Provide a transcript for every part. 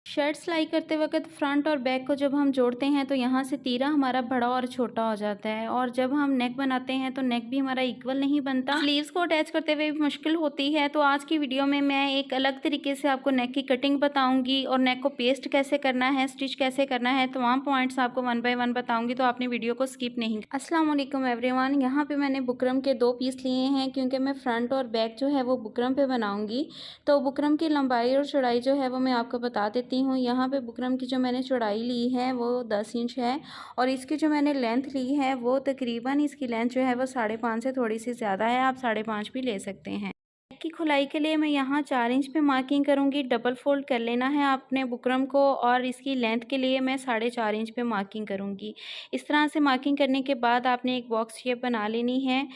Shirt सिलाई करते वक़्त फ्रंट और बैक को जब हम जोड़ते हैं तो यहाँ से तीरा हमारा बड़ा और छोटा हो जाता है, और जब हम नेक बनाते हैं तो नेक भी हमारा इक्वल नहीं बनता। स्लीव्स को अटैच करते हुए भी मुश्किल होती है। तो आज की वीडियो में मैं एक अलग तरीके से आपको नेक की कटिंग बताऊंगी और नेक को पेस्ट कैसे करना है, स्टिच कैसे करना है, तमाम पॉइंट्स आपको 1 बाय 1 बताऊंगी, तो आपने वीडियो को स्किप नहीं। अस्सलाम वालेकुम एवरीवन। यहाँ पे मैंने बुकरम के 2 पीस लिए हैं क्योंकि मैं फ्रंट और बैक जो है वो बुकरम पे बनाऊंगी। तो बुकरम की लंबाई और चौड़ाई जो है वो मैं आपको बता देती हूँ। यहाँ पे बुकरम की जो मैंने चौड़ाई ली है वो 10 इंच है, और इसकी जो मैंने लेंथ ली है वो तकरीबन, इसकी लेंथ जो है वो 5.5 से थोड़ी सी ज़्यादा है, आप 5.5 भी ले सकते हैं। नेक की खुलाई के लिए मैं यहाँ 4 इंच पे मार्किंग करूँगी। डबल फोल्ड कर लेना है आपने बुकरम को, और इसकी लेंथ के लिए मैं 4.5 इंच पे मार्किंग करूँगी। इस तरह से मार्किंग करने के बाद आपने एक बॉक्स शेप बना लेनी है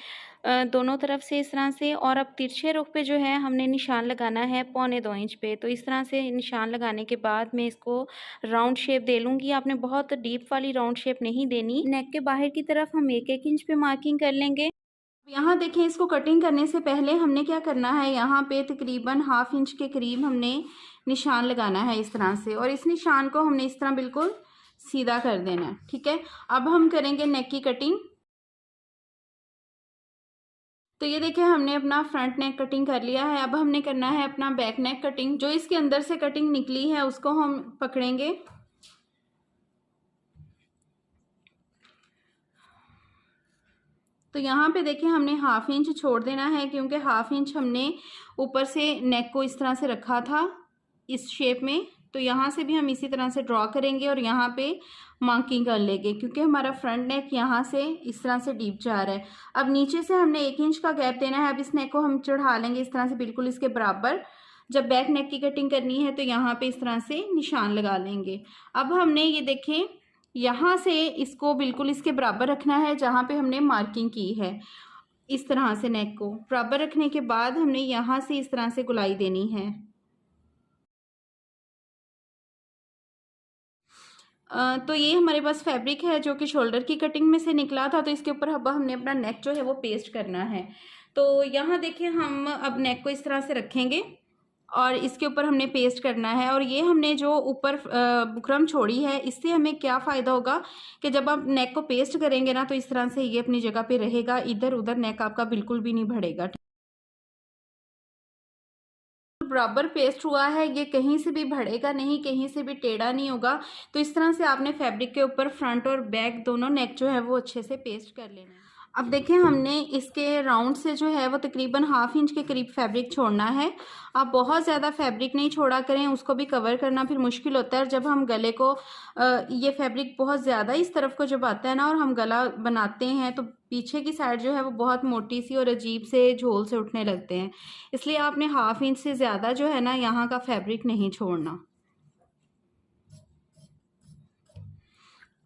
दोनों तरफ से इस तरह से। और अब तिरछे रुख पे जो है हमने निशान लगाना है 1.25 इंच पे। तो इस तरह से निशान लगाने के बाद मैं इसको राउंड शेप दे लूँगी। आपने बहुत डीप वाली राउंड शेप नहीं देनी। नेक के बाहर की तरफ हम 1-1 इंच पे मार्किंग कर लेंगे। यहाँ देखें, इसको कटिंग करने से पहले हमने क्या करना है, यहाँ पे तकरीबन 1/2 इंच के करीब हमने निशान लगाना है इस तरह से, और इस निशान को हमने इस तरह बिल्कुल सीधा कर देना है। ठीक है, अब हम करेंगे नेक की कटिंग। तो ये देखिए, हमने अपना फ्रंट नेक कटिंग कर लिया है। अब हमने करना है अपना बैक नेक कटिंग। जो इसके अंदर से कटिंग निकली है उसको हम पकड़ेंगे। तो यहाँ पे देखिए, हमने 1/2 इंच छोड़ देना है क्योंकि 1/2 इंच हमने ऊपर से नेक को इस तरह से रखा था इस शेप में। तो यहाँ से भी हम इसी तरह से ड्रॉ करेंगे और यहाँ पे मार्किंग कर लेंगे क्योंकि हमारा फ्रंट नेक यहाँ से इस तरह से डीप जा रहा है। अब नीचे से हमने 1 इंच का गैप देना है। अब इस नेक को हम चढ़ा लेंगे इस तरह से बिल्कुल इसके बराबर। जब बैक नेक की कटिंग करनी है तो यहाँ पे इस तरह से निशान लगा लेंगे। अब हमने ये देखें, यहाँ से इसको बिल्कुल इसके बराबर रखना है जहाँ पे हमने मार्किंग की है। इस तरह से नेक को बराबर रखने के बाद हमने यहाँ से इस तरह से गुलाई देनी है। तो ये हमारे पास फैब्रिक है जो कि शोल्डर की कटिंग में से निकला था। तो इसके ऊपर अब हमने अपना नेक जो है वो पेस्ट करना है। तो यहाँ देखिए, हम अब नेक को इस तरह से रखेंगे और इसके ऊपर हमने पेस्ट करना है। और ये हमने जो ऊपर बुकरम छोड़ी है, इससे हमें क्या फ़ायदा होगा कि जब आप नेक को पेस्ट करेंगे ना तो इस तरह से ये अपनी जगह पे रहेगा, इधर उधर नेक आपका बिल्कुल भी नहीं बढ़ेगा। बराबर पेस्ट हुआ है, ये कहीं से भी बढ़ेगा नहीं, कहीं से भी टेढ़ा नहीं होगा। तो इस तरह से आपने फैब्रिक के ऊपर फ्रंट और बैक दोनों नेक जो है वो अच्छे से पेस्ट कर लेना है। अब देखें, हमने इसके राउंड से जो है वो तकरीबन 1/2 इंच के करीब फैब्रिक छोड़ना है। आप बहुत ज़्यादा फैब्रिक नहीं छोड़ा करें, उसको भी कवर करना फिर मुश्किल होता है। जब हम गले को ये फैब्रिक बहुत ज़्यादा इस तरफ को जब आता है ना और हम गला बनाते हैं तो पीछे की साइड जो है वो बहुत मोटी सी और अजीब से झोल से उठने लगते हैं। इसलिए आपने 1/2 इंच से ज़्यादा जो है ना यहाँ का फैब्रिक नहीं छोड़ना।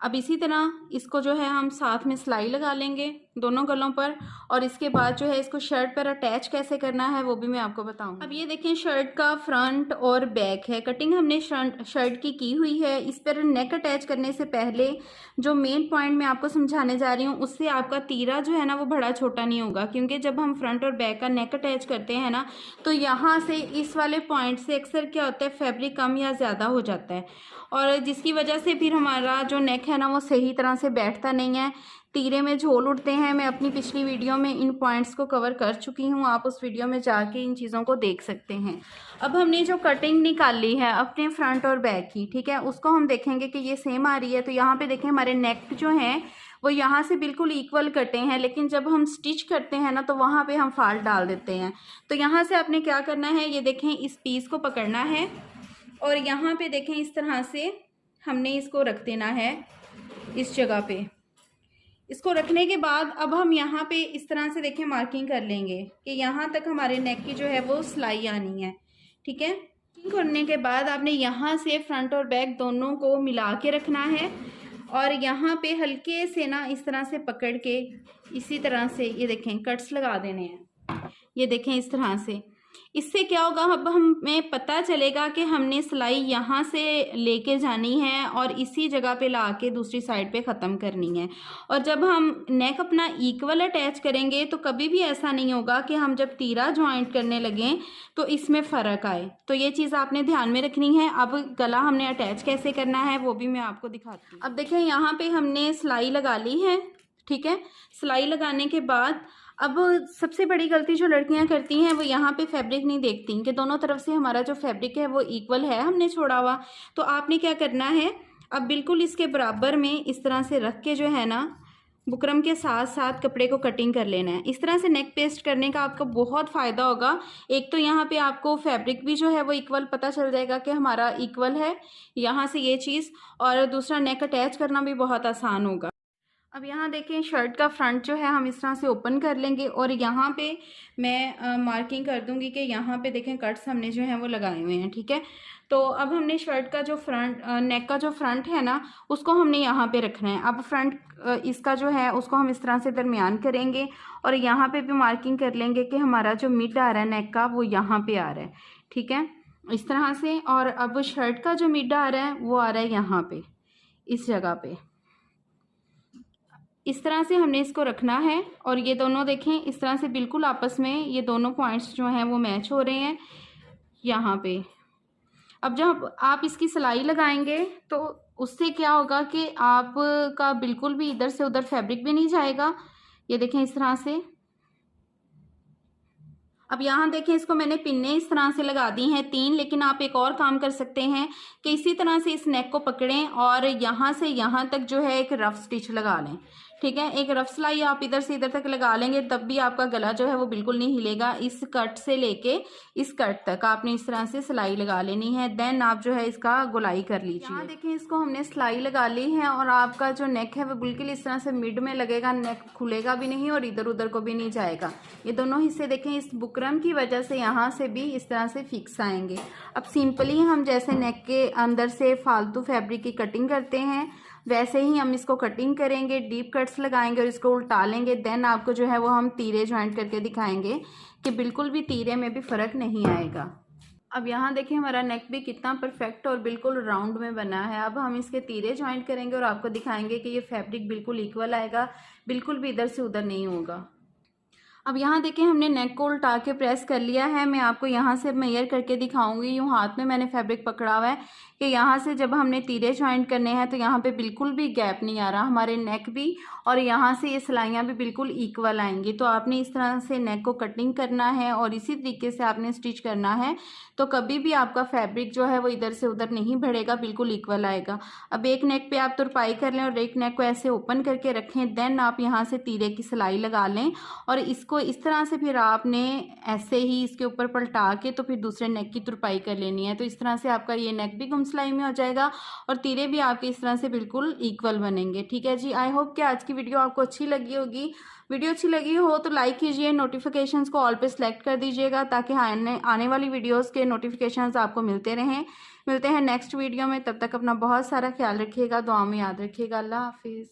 अब इसी तरह इसको जो है हम साथ में सिलाई लगा लेंगे दोनों गलों पर, और इसके बाद जो है इसको शर्ट पर अटैच कैसे करना है वो भी मैं आपको बताऊंगी। अब ये देखें, शर्ट का फ्रंट और बैक है, कटिंग हमने शर्ट की हुई है। इस पर नेक अटैच करने से पहले जो मेन पॉइंट मैं आपको समझाने जा रही हूँ, उससे आपका तीरा जो है ना वो बड़ा छोटा नहीं होगा, क्योंकि जब हम फ्रंट और बैक का नेक अटैच करते हैं ना तो यहाँ से इस वाले पॉइंट से अक्सर क्या होता है, फैब्रिक कम या ज़्यादा हो जाता है, और जिसकी वजह से फिर हमारा जो नेक है ना वो सही तरह से बैठता नहीं है, तीरे में झोल उठते हैं। मैं अपनी पिछली वीडियो में इन पॉइंट्स को कवर कर चुकी हूँ, आप उस वीडियो में जाके इन चीज़ों को देख सकते हैं। अब हमने जो कटिंग निकाली है अपने फ्रंट और बैक की, ठीक है, उसको हम देखेंगे कि ये सेम आ रही है। तो यहाँ पे देखें, हमारे नेक जो हैं वो यहाँ से बिल्कुल इक्वल कटे हैं, लेकिन जब हम स्टिच करते हैं ना तो वहाँ पे हम फाल्ट डाल देते हैं। तो यहाँ से आपने क्या करना है, ये देखें, इस पीस को पकड़ना है और यहाँ पे देखें इस तरह से हमने इसको रख देना है इस जगह पे। इसको रखने के बाद अब हम यहाँ पे इस तरह से देखें मार्किंग कर लेंगे कि यहाँ तक हमारे नेक की जो है वो सिलाई आनी है। ठीक है, मार्किंग करने के बाद आपने यहाँ से फ्रंट और बैक दोनों को मिला के रखना है और यहाँ पे हल्के से ना इस तरह से पकड़ के इसी तरह से ये देखें कट्स लगा देने हैं। ये देखें इस तरह से, इससे क्या होगा, अब हमें पता चलेगा कि हमने सिलाई यहाँ से लेके जानी है और इसी जगह पे लाके दूसरी साइड पे ख़त्म करनी है। और जब हम नेक अपना इक्वल अटैच करेंगे तो कभी भी ऐसा नहीं होगा कि हम जब तीरा जॉइंट करने लगें तो इसमें फ़र्क आए। तो ये चीज़ आपने ध्यान में रखनी है। अब गला हमने अटैच कैसे करना है वो भी मैं आपको दिखाती हूँ। अब देखें यहाँ पे हमने सिलाई लगा ली है, ठीक है। सिलाई लगाने के बाद अब सबसे बड़ी गलती जो लड़कियां करती हैं वो यहाँ पे फैब्रिक नहीं देखती कि दोनों तरफ से हमारा जो फैब्रिक है वो इक्वल है, हमने छोड़ा हुआ। तो आपने क्या करना है, अब बिल्कुल इसके बराबर में इस तरह से रख के जो है ना, बुकरम के साथ साथ कपड़े को कटिंग कर लेना है। इस तरह से नेक पेस्ट करने का आपको बहुत फ़ायदा होगा। एक तो यहाँ पे आपको फैब्रिक भी जो है वो इक्वल पता चल जाएगा कि हमारा इक्वल है यहाँ से ये चीज़, और दूसरा नेक अटैच करना भी बहुत आसान होगा। अब यहाँ देखें शर्ट का फ्रंट जो है हम इस तरह से ओपन कर लेंगे और यहाँ पे मैं मार्किंग कर दूंगी कि यहाँ पे देखें कट्स हमने जो है वो लगाए हुए हैं, ठीक है। तो अब हमने शर्ट का जो फ्रंट नेक का जो फ्रंट है ना उसको हमने यहाँ पे रखना है। अब फ्रंट इसका जो है उसको हम इस तरह से दरमियान करेंगे और यहाँ पे भी मार्किंग कर लेंगे कि हमारा जो मिड आ रहा है नेक का वो यहाँ पे आ रहा है, ठीक है, इस तरह से। और अब शर्ट का जो मिड आ रहा है वो आ रहा है यहाँ पे, इस जगह पे। इस तरह से हमने इसको रखना है और ये दोनों देखें इस तरह से बिल्कुल आपस में ये दोनों पॉइंट्स जो हैं वो मैच हो रहे हैं यहाँ पे। अब जब आप इसकी सिलाई लगाएंगे तो उससे क्या होगा कि आपका बिल्कुल भी इधर से उधर फैब्रिक भी नहीं जाएगा। ये देखें इस तरह से। अब यहाँ देखें इसको मैंने पिन्ने इस तरह से लगा दी हैं 3, लेकिन आप एक और काम कर सकते हैं कि इसी तरह से इस नेक को पकड़ें और यहाँ से यहाँ तक जो है एक रफ स्टिच लगा लें, ठीक है। एक रफ सिलाई आप इधर से इधर तक लगा लेंगे तब भी आपका गला जो है वो बिल्कुल नहीं हिलेगा। इस कट से लेके इस कट तक आपने इस तरह से सिलाई लगा लेनी है, देन आप जो है इसका गोलाई कर लीजिए। यहाँ देखें इसको हमने सिलाई लगा ली है और आपका जो नेक है वो बिल्कुल इस तरह से मिड में लगेगा, नेक खुलेगा भी नहीं और इधर उधर को भी नहीं जाएगा। ये दोनों हिस्से देखें इस बुकरम की वजह से यहाँ से भी इस तरह से फिक्स आएंगे। अब सिंपली हम जैसे नेक के अंदर से फालतू फैब्रिक की कटिंग करते हैं वैसे ही हम इसको कटिंग करेंगे, डीप कट्स लगाएंगे और इसको उल्टा लेंगे। देन आपको जो है वो हम तीरे ज्वाइंट करके दिखाएंगे कि बिल्कुल भी तीरे में भी फ़र्क नहीं आएगा। अब यहाँ देखिए हमारा नेक भी कितना परफेक्ट और बिल्कुल राउंड में बना है। अब हम इसके तीरे ज्वाइंट करेंगे और आपको दिखाएंगे कि ये फैब्रिक बिल्कुल इक्वल आएगा, बिल्कुल भी इधर से उधर नहीं होगा। अब यहाँ देखिए हमने नेक को उल्टा के प्रेस कर लिया है। मैं आपको यहाँ से मेजर करके दिखाऊंगी। यूँ हाथ में मैंने फैब्रिक पकड़ा हुआ है कि यहाँ से जब हमने तीरे ज्वाइंट करने हैं तो यहाँ पे बिल्कुल भी गैप नहीं आ रहा, हमारे नेक भी और यहाँ से ये सिलाइयाँ भी बिल्कुल इक्वल आएंगी। तो आपने इस तरह से नेक को कटिंग करना है और इसी तरीके से आपने स्टिच करना है, तो कभी भी आपका फैब्रिक जो है वो इधर से उधर नहीं बढ़ेगा, बिल्कुल इक्वल आएगा। अब एक नेक पे आप तुरपाई कर लें और एक नेक को ऐसे ओपन करके रखें, देन आप यहाँ से तीरे की सिलाई लगा लें और इसको इस तरह से फिर आपने ऐसे ही इसके ऊपर पलटा के तो फिर दूसरे नेक की तुरपाई कर लेनी है। तो इस तरह से आपका ये नेक भी गुम सिलाई में हो जाएगा और तीरे भी आपके इस तरह से बिल्कुल इक्वल बनेंगे, ठीक है जी। आई होप कि आज की वीडियो आपको अच्छी लगी होगी। वीडियो अच्छी लगी हो तो लाइक कीजिए, नोटिफिकेशंस को ऑल पे सेलेक्ट कर दीजिएगा ताकि आने वाली वीडियोस के नोटिफिकेशंस आपको मिलते रहें। मिलते हैं नेक्स्ट वीडियो में, तब तक अपना बहुत सारा ख्याल रखिएगा, दुआ में याद रखिएगा। अल्लाह हाफिज़।